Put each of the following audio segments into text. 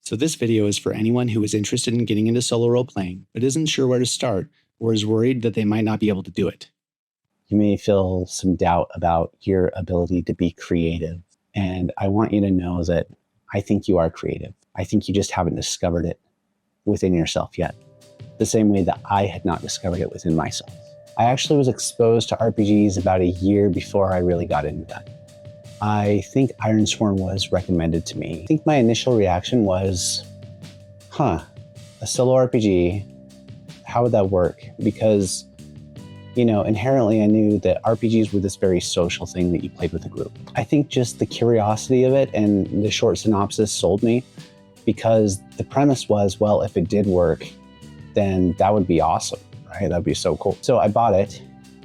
So this video is for anyone who is interested in getting into solo role-playing, but isn't sure where to start, or is worried that they might not be able to do it. You may feel some doubt about your ability to be creative. And I want you to know that I think you are creative. I think you just haven't discovered it within yourself yet, the same way that I had not discovered it within myself. I actually was exposed to RPGs about a year before I really got into that. I think Ironsworn was recommended to me. I think my initial reaction was, a solo RPG, how would that work? Because, inherently I knew that RPGs were this very social thing that you played with a group. I think just the curiosity of it and the short synopsis sold me, because the premise was, well, if it did work, then that would be awesome, right? That'd be so cool. So I bought it.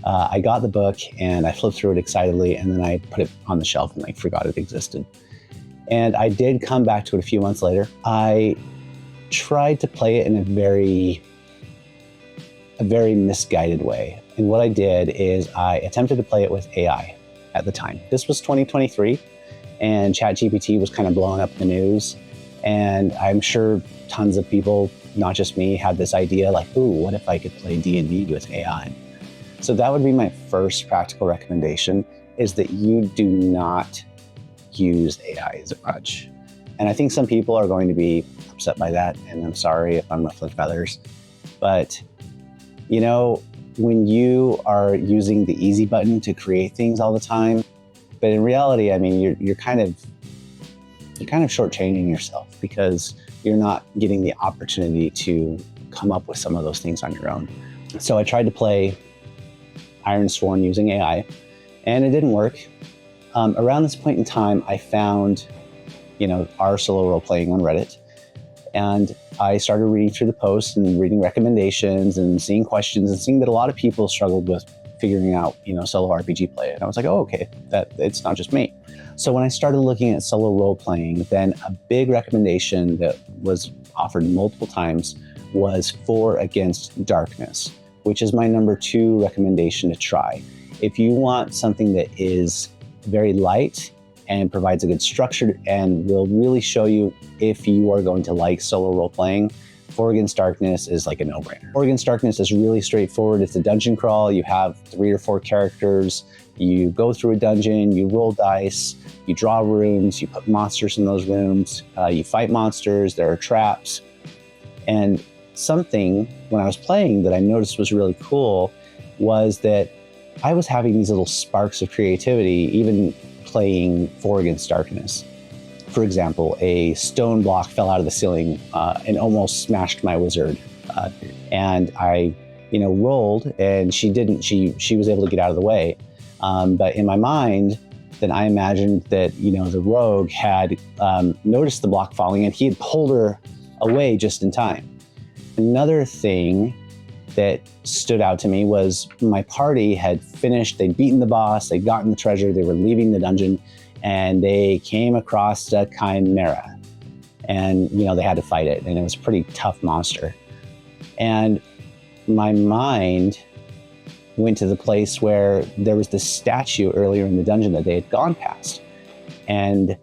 I got the book and I flipped through it excitedly, and then I put it on the shelf and forgot it existed. And I did come back to it a few months later. I tried to play it in a very misguided way. And what I did is I attempted to play it with AI at the time. This was 2023, and ChatGPT was kind of blowing up the news. And I'm sure tons of people, not just me, had this idea ooh, what if I could play D&D with AI? So that would be my first practical recommendation, is that you do not use AI as much. And I think some people are going to be upset by that, and I'm sorry if I'm ruffling feathers. But, when you are using the easy button to create things all the time, but in reality, you're kind of shortchanging yourself, because you're not getting the opportunity to come up with some of those things on your own. So I tried to play Ironsworn using AI, and it didn't work. Around this point in time, I found, our Solo Roleplaying on Reddit, and I started reading through the posts and reading recommendations and seeing questions and seeing that a lot of people struggled with figuring out, solo RPG play. And I was like, oh, okay, that it's not just me. So when I started looking at solo role-playing, then a big recommendation that was offered multiple times was For Against Darkness, which is my number 2 recommendation to try. If you want something that is very light and provides a good structure and will really show you if you are going to like solo role-playing, For Against Darkness is like a no-brainer. For Against Darkness is really straightforward. It's a dungeon crawl. You have 3 or 4 characters. You go through a dungeon, you roll dice, you draw rooms, you put monsters in those rooms, you fight monsters, there are traps. And something, when I was playing, that I noticed was really cool was that I was having these little sparks of creativity, even playing For Against Darkness. For example, a stone block fell out of the ceiling and almost smashed my wizard. And I, rolled, and she didn't. She was able to get out of the way. But in my mind, then I imagined that, the rogue had noticed the block falling, and he had pulled her away just in time. Another thing that stood out to me was my party had finished, they'd beaten the boss, they'd gotten the treasure, they were leaving the dungeon, and they came across a chimera. And, they had to fight it, and it was a pretty tough monster. And my mind went to the place where there was this statue earlier in the dungeon that they had gone past. And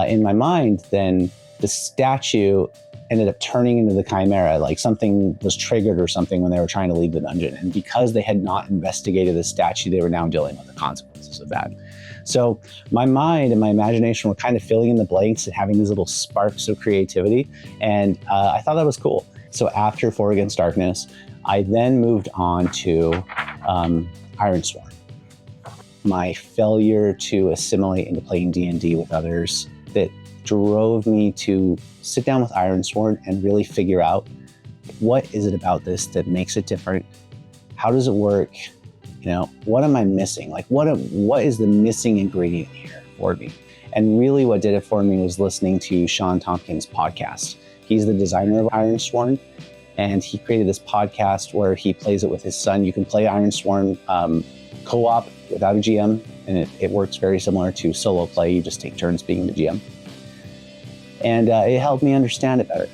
in my mind, then the statue ended up turning into the chimera, like something was triggered or something when they were trying to leave the dungeon. And because they had not investigated the statue, they were now dealing with the consequences of that. So my mind and my imagination were kind of filling in the blanks and having these little sparks of creativity. And I thought that was cool. So after For Against Darkness, I then moved on to Ironsworn. My failure to assimilate into playing D&D with others that drove me to sit down with Ironsworn and really figure out, what is it about this that makes it different? How does it work? What am I missing? What is the missing ingredient here for me? And really what did it for me was listening to Sean Tompkins' podcast. He's the designer of Ironsworn, and he created this podcast where he plays it with his son. You can play Ironsworn co-op without a GM, and it works very similar to solo play. You just take turns being the GM. And it helped me understand it better.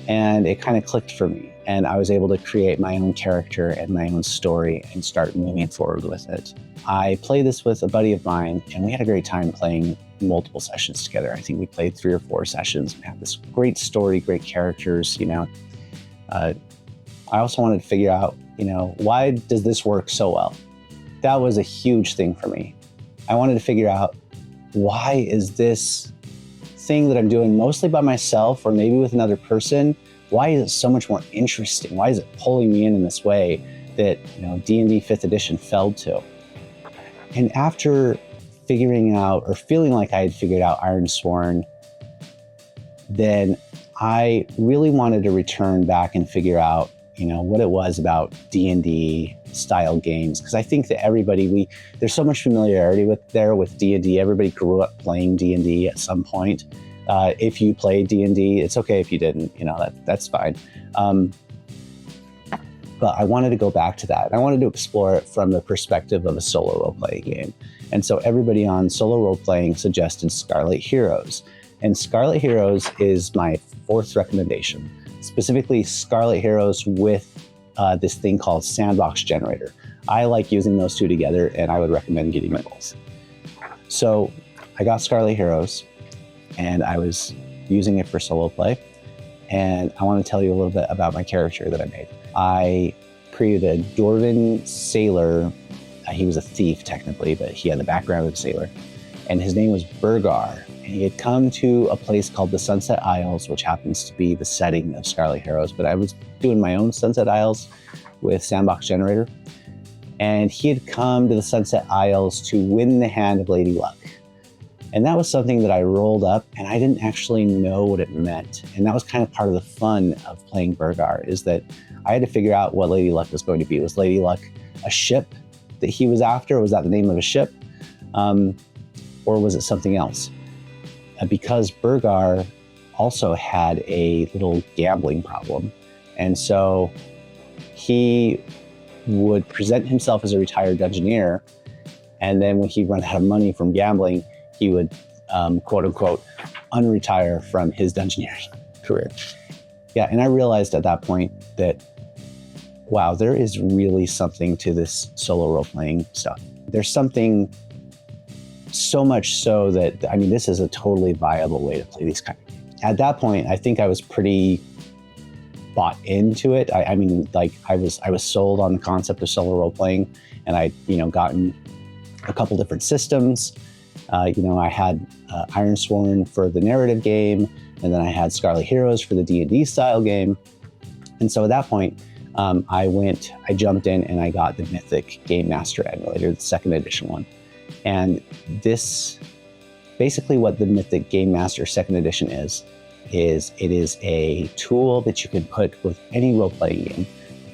And it kind of clicked for me. And I was able to create my own character and my own story and start moving forward with it. I played this with a buddy of mine, and we had a great time playing multiple sessions together. I think we played 3 or 4 sessions. We had this great story, great characters, I also wanted to figure out, why does this work so well? That was a huge thing for me. I wanted to figure out, why is this thing that I'm doing mostly by myself or maybe with another person, why is it so much more interesting? Why is it pulling me in this way that D&D 5th edition failed to? And after figuring out or feeling like I had figured out Ironsworn, then I really wanted to return back and figure out, what it was about D&D style games. Because I think that everybody, there's so much familiarity with D&D. Everybody grew up playing D&D at some point. If you played D&D, it's okay if you didn't, that's fine. But I wanted to go back to that. I wanted to explore it from the perspective of a solo role-playing game. And so everybody on Solo Roleplaying suggested Scarlet Heroes. And Scarlet Heroes is my 4th recommendation, specifically Scarlet Heroes with this thing called Sandbox Generator. I like using those two together, and I would recommend getting both. So I got Scarlet Heroes, and I was using it for solo play. And I want to tell you a little bit about my character that I made. I created a Dwarven sailor. He was a thief, technically, but he had the background of a sailor. And his name was Burgar. And he had come to a place called the Sunset Isles, which happens to be the setting of Scarlet Heroes. But I was doing my own Sunset Isles with Sandbox Generator. And he had come to the Sunset Isles to win the hand of Lady Luck. And that was something that I rolled up, and I didn't actually know what it meant. And that was kind of part of the fun of playing Burgar, is that I had to figure out what Lady Luck was going to be. Was Lady Luck a ship that he was after? Was that the name of a ship? Or was it something else? Because Burgar also had a little gambling problem. And so he would present himself as a retired dungeoneer. And then when he'd run out of money from gambling, he would, quote unquote, unretire from his dungeoneering career. Yeah, and I realized at that point that, wow, there is really something to this solo role-playing stuff. There's something so much so that, this is a totally viable way to play these kind of games. At that point, I think I was pretty bought into it. I was sold on the concept of solo role-playing, and I'd, gotten a couple different systems. I had Ironsworn for the narrative game, and then I had Scarlet Heroes for the D&D style game. And so at that point, I jumped in and I got the Mythic Game Master Emulator, the 2nd edition one. And this, basically what the Mythic Game Master 2nd edition is it is a tool that you can put with any role-playing game,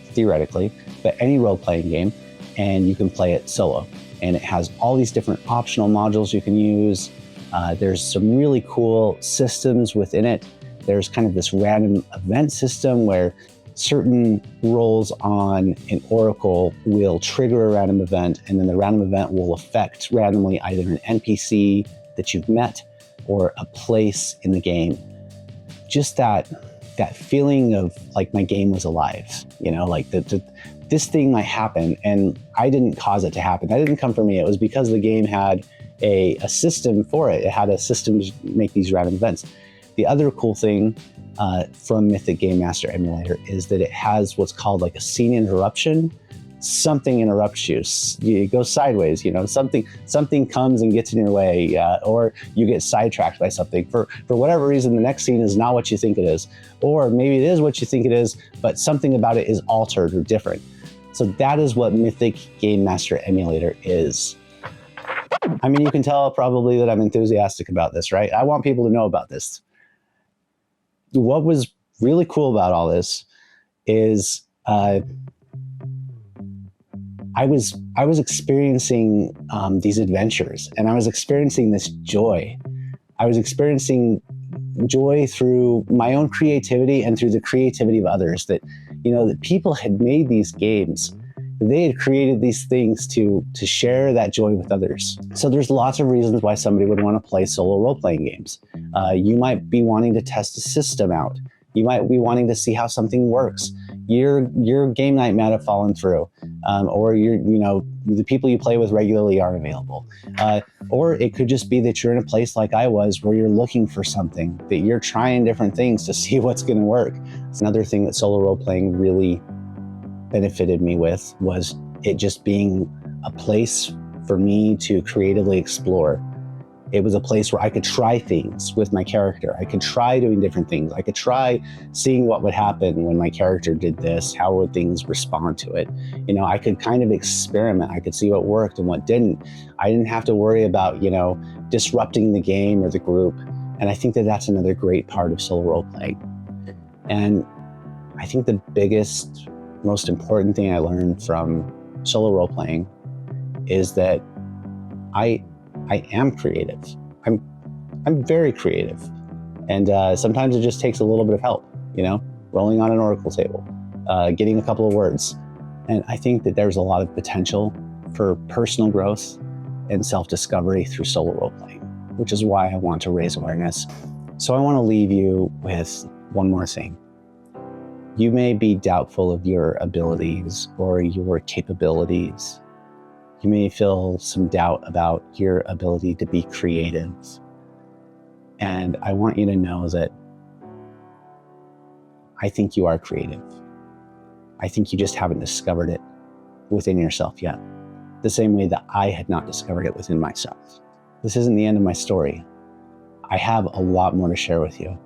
theoretically, but any role-playing game, and you can play it solo. And it has all these different optional modules you can use. There's some really cool systems within it. There's kind of this random event system where certain rolls on an oracle will trigger a random event, and then the random event will affect randomly either an NPC that you've met or a place in the game. Just that feeling of like my game was alive, like this thing might happen, and I didn't cause it to happen. That didn't come from me. It was because the game had a system for it. It had a system to make these random events. The other cool thing from Mythic Game Master Emulator is that it has what's called like a scene interruption. Something interrupts you. It goes sideways, something comes and gets in your way, or you get sidetracked by something. For whatever reason, the next scene is not what you think it is. Or maybe it is what you think it is, but something about it is altered or different. So that is what Mythic Game Master Emulator is. You can tell probably that I'm enthusiastic about this, right? I want people to know about this. What was really cool about all this is I was experiencing these adventures, and I was experiencing this joy. I was experiencing joy through my own creativity and through the creativity of others, that people had made these games. They had created these things to share that joy with others. So there's lots of reasons why somebody would want to play solo role-playing games. You might be wanting to test a system out. You might be wanting to see how something works. Your game night might have fallen through. or the people you play with regularly are available. Or it could just be that you're in a place like I was where you're looking for something, that you're trying different things to see what's going to work. It's another thing that solo role-playing really benefited me with was it just being a place for me to creatively explore. It was a place where I could try things with my character. I could try doing different things. I could try seeing what would happen when my character did this. How would things respond to it? I could kind of experiment. I could see what worked and what didn't. I didn't have to worry about, disrupting the game or the group. And I think that that's another great part of solo role-playing. And I think the biggest, most important thing I learned from solo role-playing is that I am creative. I'm very creative. And sometimes it just takes a little bit of help, rolling on an oracle table, getting a couple of words. And I think that there's a lot of potential for personal growth and self-discovery through solo role-playing, which is why I want to raise awareness. So I want to leave you with one more thing. You may be doubtful of your abilities or your capabilities. You may feel some doubt about your ability to be creative. And I want you to know that I think you are creative. I think you just haven't discovered it within yourself yet, the same way that I had not discovered it within myself. This isn't the end of my story. I have a lot more to share with you.